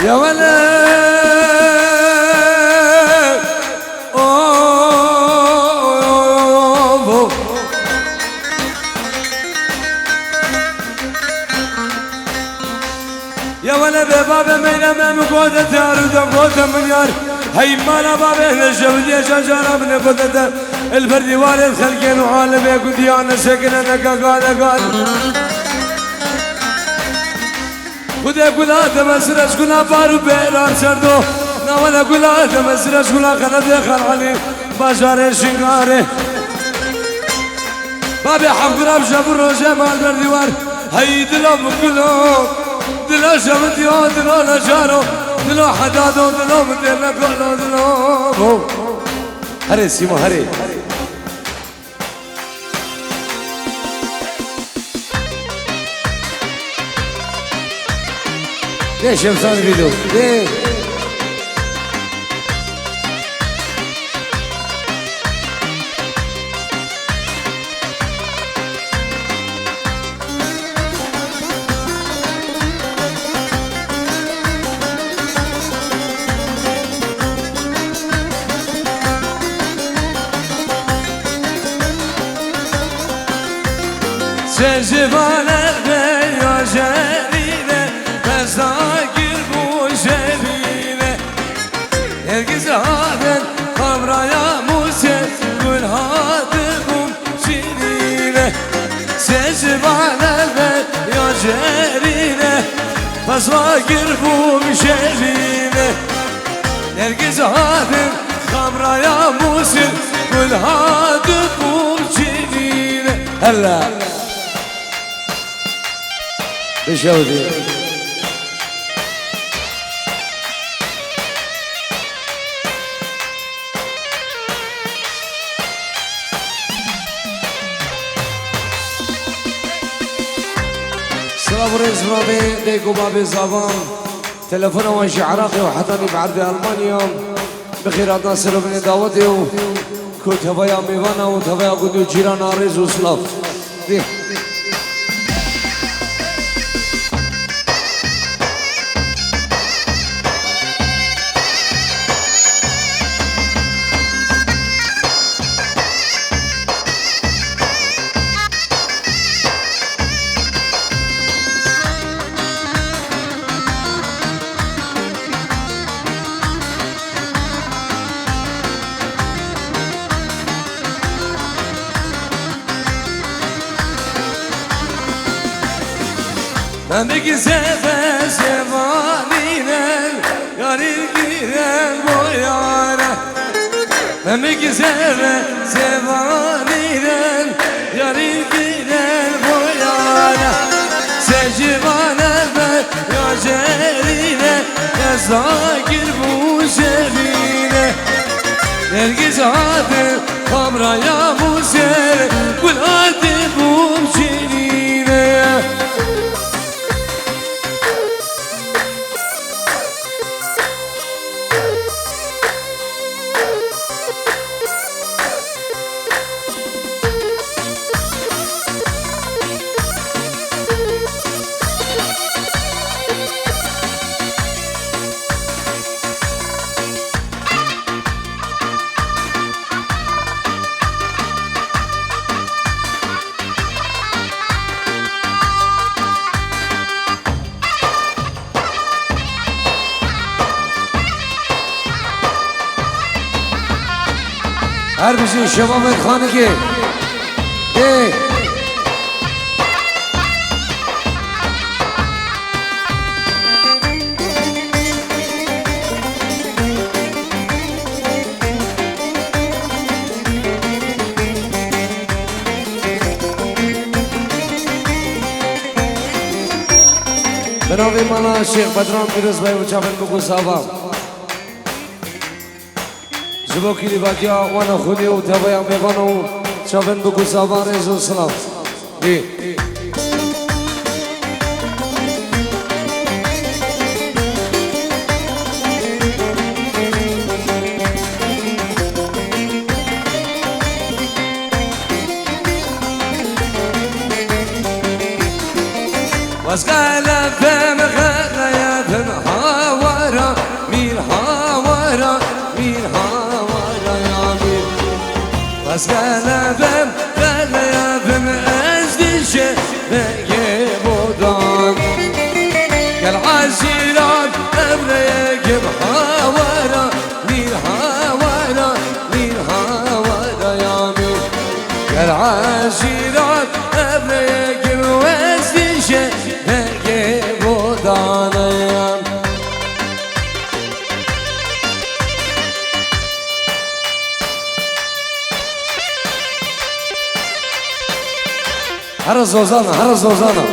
يا ولد يا ولد بابا مينا ما مقودة تارو قودة مليار هاي مالا بابا للجودية شجرة من قودة الفردي والد خلقين وعالم يكون ديانا سكنة نكاكا قال خدا قلا تمسرش قلا بارو بيران سردو نوالا قلا تمسرش قلا خلد خل علي بازار شنگاره بابي حفراب شبر روجه مال برديوار هاي دلو مقلو دلو شبتيو دلو نشارو دلو حدادو دلو مدينة كلو دلو هري سيمو هري ليش يا مسان الفيديو؟ ليه؟ Sezivane ya şerine Mesakir bu şerine Herkes haden kavraya muset Gül hadım şirine Sezivane ya şerine Mesakir bu şerine Herkes haden kavraya muset Gül hadım şirine Hella بشودي سلام رئيس رابي ديكو بابي زابان تلفونه وانشي عراقي وحطاني بعرض ألمانيا بخيرات ناصر بن داودي وكنت هفايا ميوانا وتفايا قدو جيران عريز وسلاف دي Mendeki sefer sevaninen Yarir giren boyana Mendeki sefer sevaninen Yarir giren boyana Secivane ve yacerine Yazakir bu şerine Nergiz adı kamraya bu ser Kul adı bu şerine هر بشین شباب خانگی بناوی مالا شیخ بدران پیروز بای و چاپن بگو صحبا زبو کلی بادیا وانا خودی و تبایم بگانو چاپن بگو صحبا رزو سلام واسقال فم خليات هوا از قلبم قلبم از دیشه بگه بودان گل عزیران ابرگم هاورا میر هاورا میر هاورا یامی گل عزیران ابرگم از دیشه بگه بودان هر زوزانا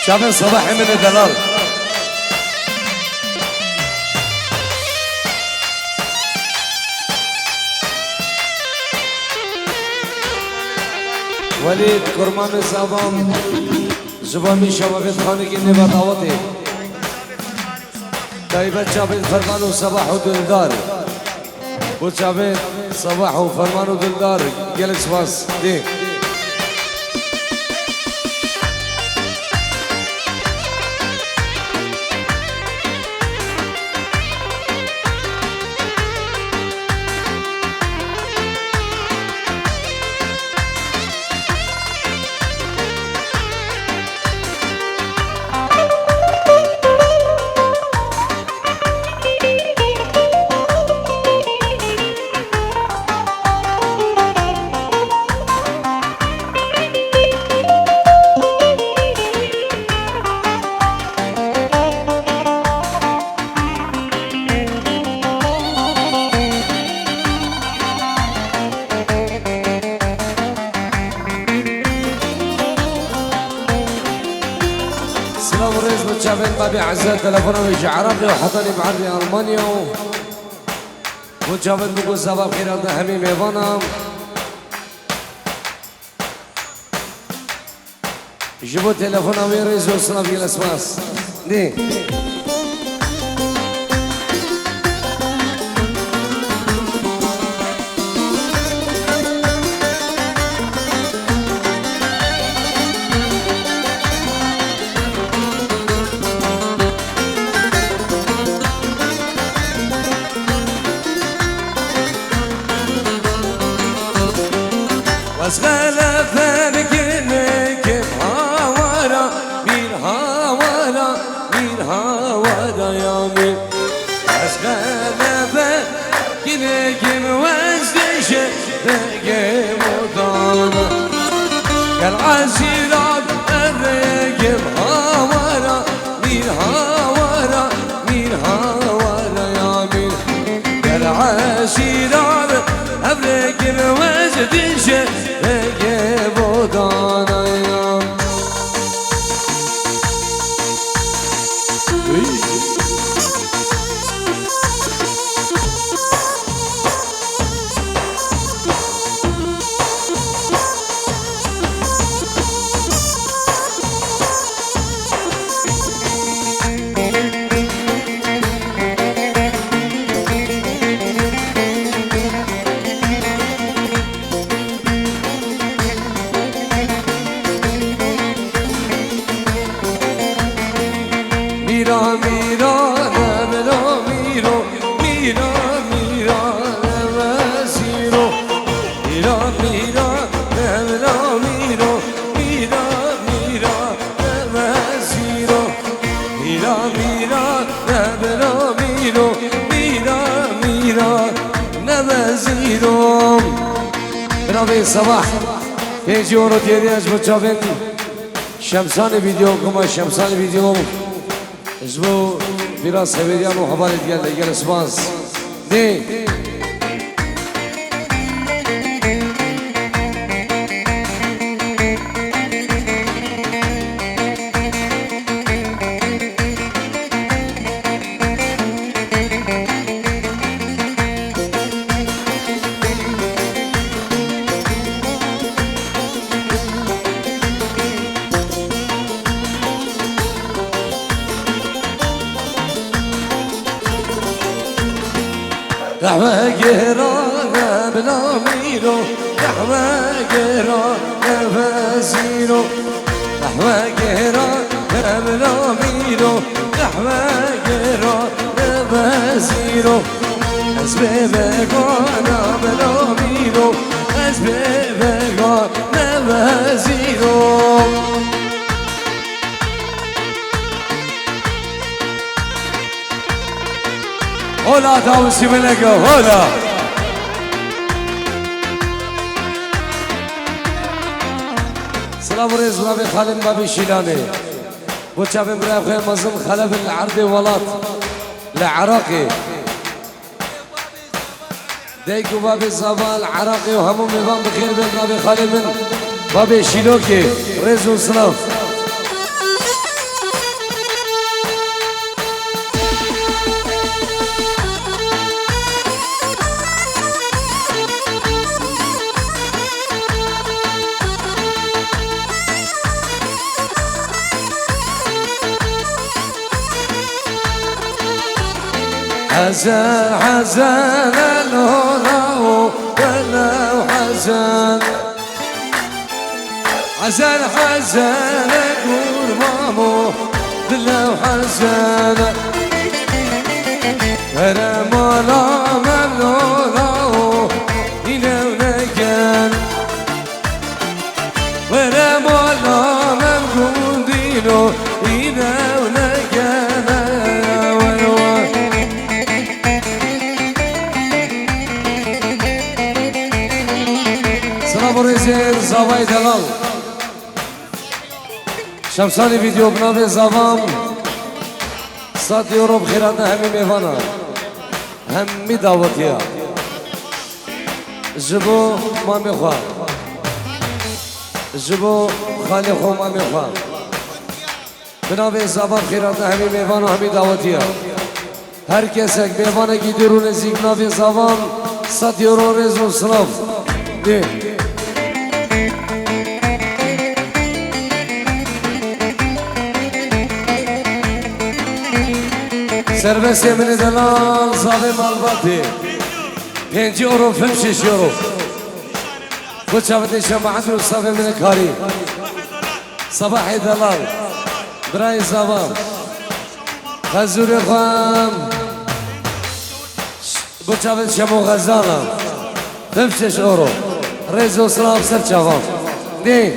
شعبان صباحي من الدلال وليد كرمان صابان زبامي شبابت خانقي نبا دعوتي دايبت شعبان فرمان وصباح ودلدار وشعبان صباح وفرمان ودلدار جالك سواس دي سلام الرئيس متشافين بابي عزات تلفونه ويجي عربي وحطني بعربي ألمانيا متشافين بقول صباح خير عندنا حميم ايفانا جيبوا تلفونه ويا رئيس وصلنا في الاسماس دي أسغال فرقنك هاورا مين هاورا مين هاورا يا مين أسغال فرقنك موزدش رقم ودانا كالعزيرات الرقم هاورا مين هاورا مين هاورا يا مين كالعزيرات الرقم موزدش ميرا ميرا نبلا ميرو ميرا ميرا نوازيرو ميرا ميرا نبلا ميرو ميرا ميرا نوازيرو ميرا ميرا نبلا ميرو ميرا ميرا نوازيرو برافو صباح يجي ورا تيرياج متشافين شمسان فيديو كما شمسان فيديو اسمه فراس خبيريان وحبالي ديال اسبانس دي قهوة قهرانة بلا ميرو قهوة قهرانة فازيرو قهوة قهرانة بلا ميرو قهوة قهرانة فازيرو حسبي بقانا بلا از بگار نوزیرم هلا داوسی بلگو هلا سلام ورز بابي خالد بابي شيلاني وشافن برا خويا مظلوم خلف العرضي ولات العراقي ديكو بابي صبا العراقي وهمهم نظام بخير بين بابي خالد من بابي شيلوكي ريزو صلاف حزن حزن الهراو بلو حزن حزن حزن قرمامو بلو حزن رمالا ممنولاو إنو نكن ورمالا ممكوندينو إنو نكن بريزين زاوي دلال شمساني فيديو بنابي زاوام 100 يورو بخيراتنا همي ميفانا همي دعوتيا جبو مامي خوا جبو خالي خو مامي خوا بنابي زاوام بخيراتنا همي ميفانا همي دعوتيا هر کسک ميفانا کی درون زيك بنابي زاوام 100 يورو رزو صلاف دي سربسي من دلال ظالم الباطي 5 يورو 5 يورو وشافت شمعت وصافي من الكاري صباحي دلال براي زبام خزوري خام وشافت شمو غزالة 5 يورو ريزو صلاف سر شافام دي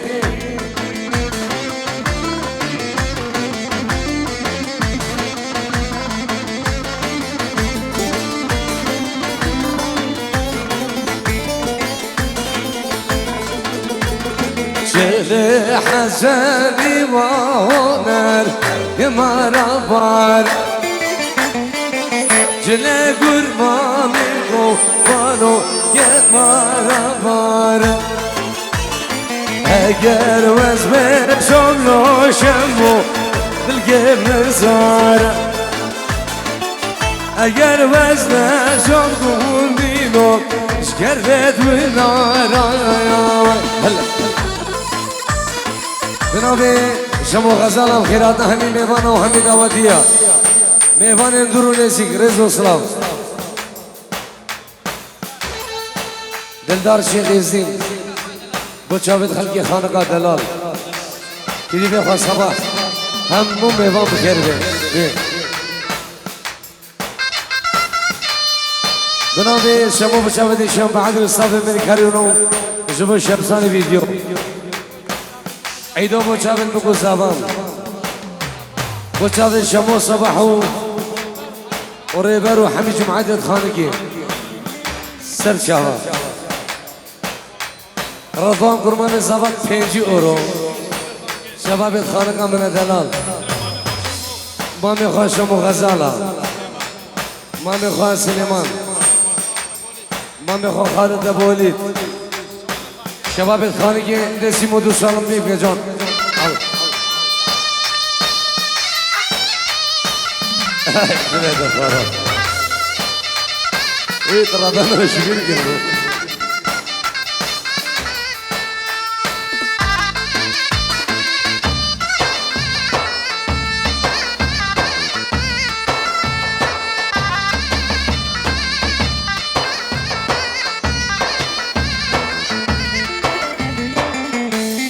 شيل حزني وهنر يمربار جل قرباني قوانو يمربار اگر وزمر شملو شمو بالقمر زار اگر وزمر شمو دينو شكرت ونار هلا بنابي شمو غزالة بخيراتنا همي ميوانا وهمي دعوتية ميوان اندرو نسيك رزو سلام دلدار شيخ الدين بوشاوت خلقي خانقا دلال كدي بيخوا صباح همو ميوان بخير بي بنابي شمو بوشاوت شم بعد الصافي من كاريونو جبو شمساني فيديو عيدو بوشاوت بكو زابان بوشاوت شمو صباحو وريبرو حمي جمعة خانقي سر شاوا رضوان قرمان زابان 5 يورو شباب خانقا من دلال مامي خواه شمو غزالة مامي خواه سليمان مامي خواه خالد ابولید شباب خانقی دسیمو دو سالم بیب جان ببید خارا ايه ترادانا شبير كنو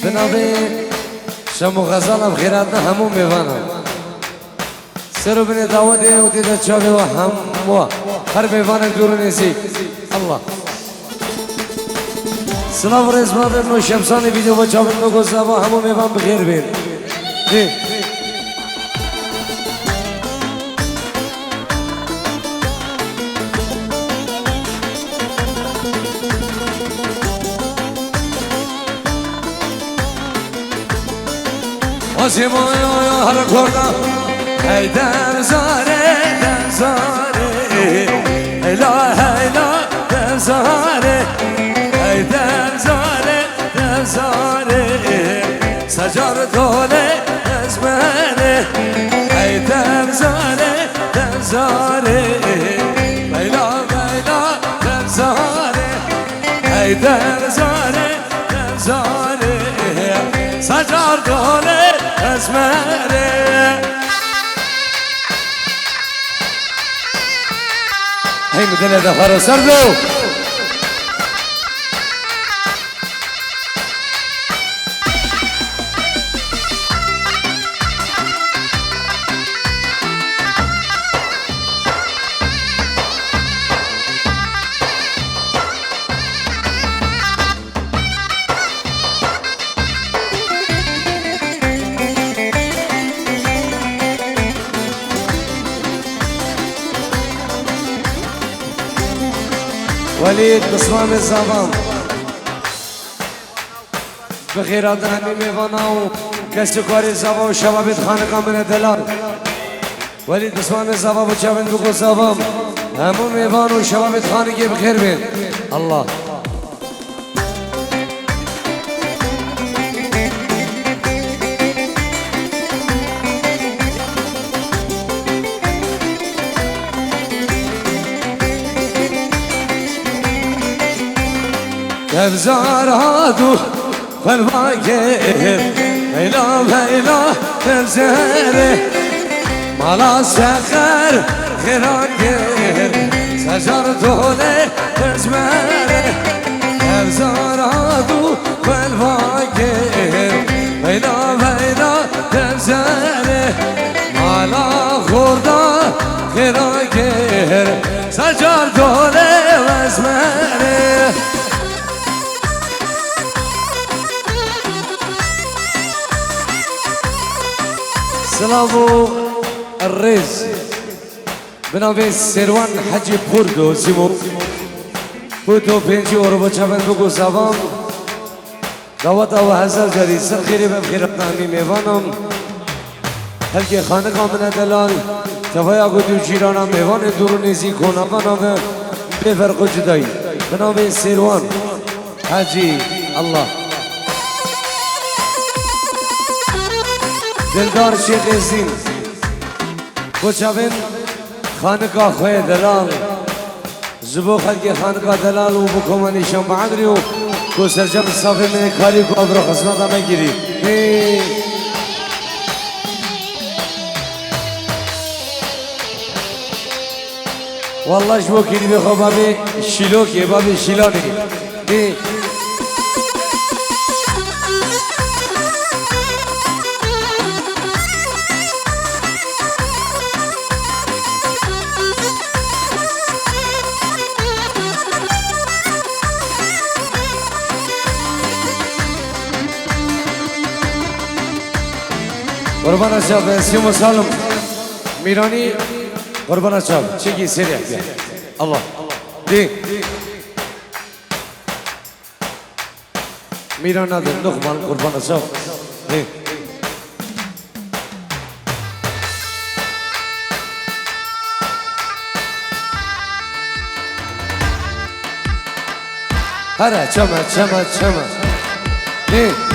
بنابي شمو غزالة بخيراتنا همو ميوانا سرو بني داودي وديدا تشابي وهموا هر ميوانا دورو نسيك الله سلام و رزمان ببن و شمسان ویدیو با چاون بگو زبا همون میوان بخیر بین آسیما یا هر کردم ای دم زاره ایلا ایلا دم زاره ای دم زاره سجار دوله از منه ای دم زاره ایلا ایلا دم زاره ای دم زاره سجار دوله از منه هی مدل دفار سردو ولید بسمام زبان بخیرات همی میوانا و کسی کاری زبان و شبابید خانقا من دلال ولید بسمام زبان و چوین بگو زبان همون میوان و شبابید خانقی بخیر بین الله افزار هادو خلواقه ایلا ایلا افزاره مالا سخر خیراقه سجار دوله ازماره افزار هادو خلواقه ایلا ایلا افزاره مالا خوردا خیراقه سجار دوله ازماره سلامو الرز بنابه سروان حجی پردو سیمو بودو 5 اورو با چپن بگو زبان دعوت او هزار جاری سر خیری بخیرت نامی میوانم هلکی خانه کامنه دلال تفایا گودو جیرانم میوان دورو نیزی کنم بنابه بفرق جدایی بنابه سروان حجی الله دلدار شیخ ازین بچاوین خانقا خوی دلال زبو خلقی خانقا دلال و بکمانی شنبه عدری و کو سرجم صافی من کاری کو ابرو خسمت همه گیری والله شبو کلی بخوا بابی شیلوکی بابی شیلانی قربان اچاب سیمو سالم میرانی قربان اچاب چگی سریع بیا الله دی میران ندن نخمان قربان اچاب دی هره چما دی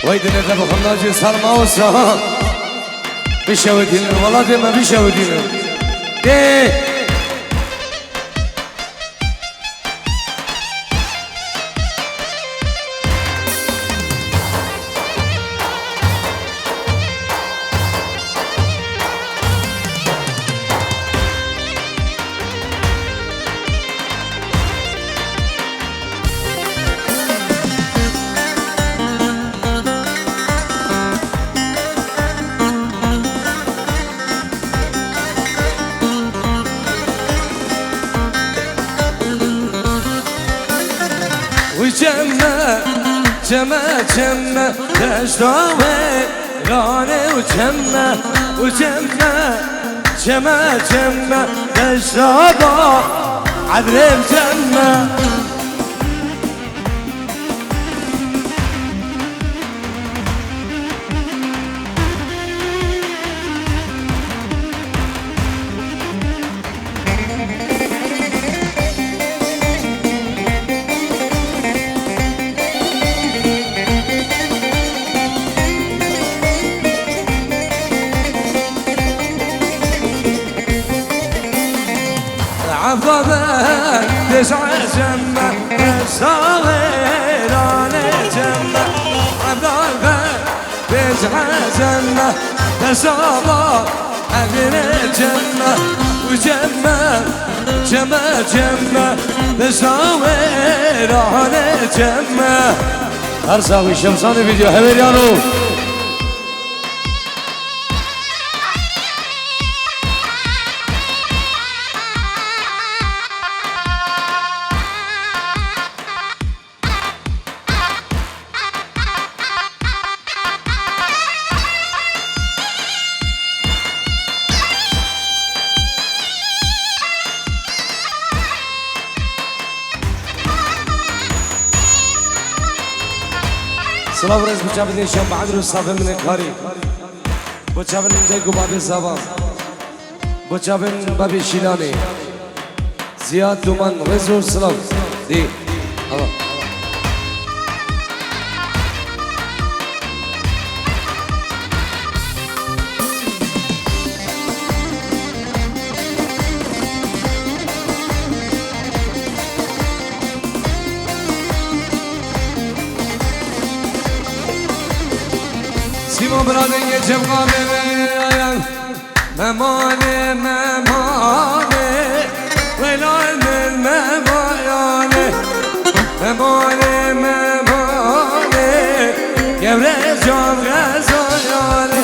وای دنیا دب خلاجی سلام آسا بشودین ولاد ما بشودین ده چمه چمه چمه دشتاوه رانه و چمه و چمه چمه چمه دشتاوه عدرم چمه عفوة تسعى جنة صغيرانة جنة عفوة تسعى جنة تصابر أجل جنة وجنة جنة جنة صغيرانة جنة هرساوي شمسان فيديو هبريانو سلام رئیس بچابن شام بعد رو صاف من کاری بچابن دیگو باب زبان بچابن باب شیلانی زیاد دومان رزور سلام دی الله سیما برادر یه جمعه ببینم ممانه ممانه ولای من ممانه ممانه ممانه گوره جام غزایانه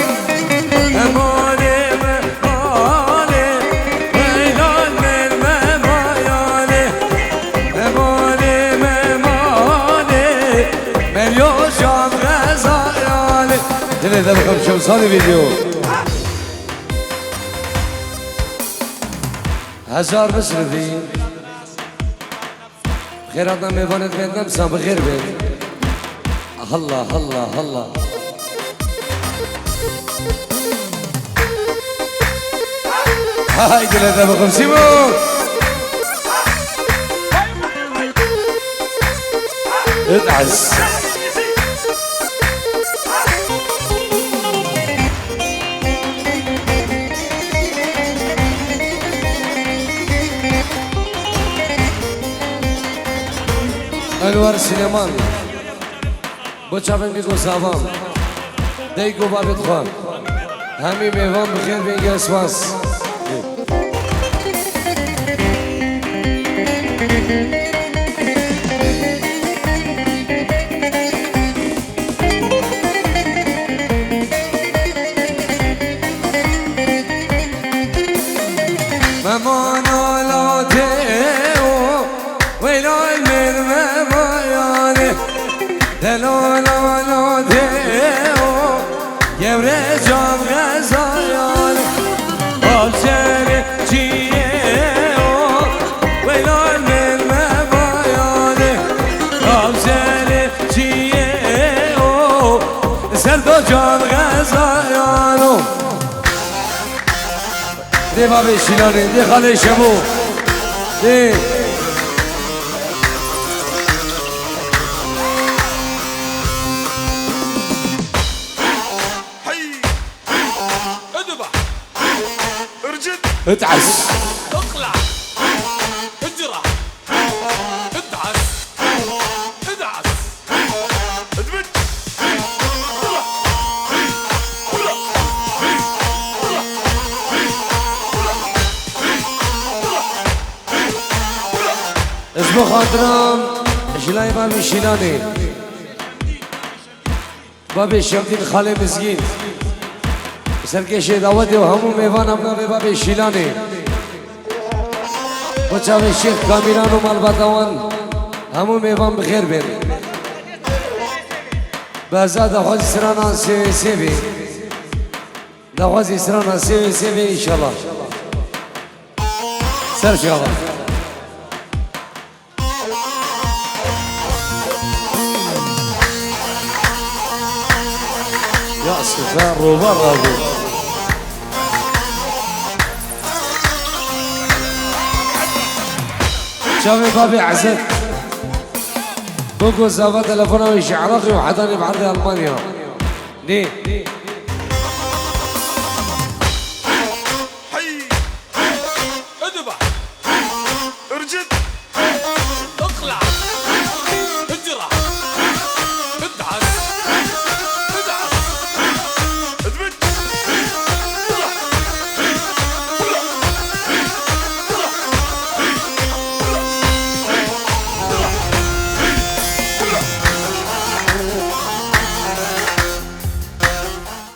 ممانه ممانه ولای من ممانه ممانه ممانه مریو جام غزایانه دل بخم شمسان ویدیو هزار بصرفی خیراتنا میوانت بیندم سام بخیر بید الله الله الله های دل بخم سیمو ادعس انوار سلیمان بچابن بیگو ساوام دیگو بابت خوان همی میوان بخیر بینگی اسواس ممان آلاته ویلای من ممایانه دلال آلاته گوره جام غزایانه آبسر چیه ویلای من ممایانه آبسر چیه سر دو جام غزایانه دی بابی شیلانی دی خاله شمو دی اتعس اقلع اجرى ادعس ادعس ادمج اسمو خاطرم شلای بابی شیلانی بابی شمدین خاله مزگین سرکش دعوتی و همون میوان امنا به باب شیلانی بچه شیخ کامیران و مالباتوان همو میوان بخیر بری بازا دخواز سرانا سیوی سیوی دخواز سرانا سیوی سیوی انشالله سر شغل يا سفار وبرغبو شافي بابي عزت بوكو زافا تلفونه ويش عراقي وحضاني بعرض المانيا دي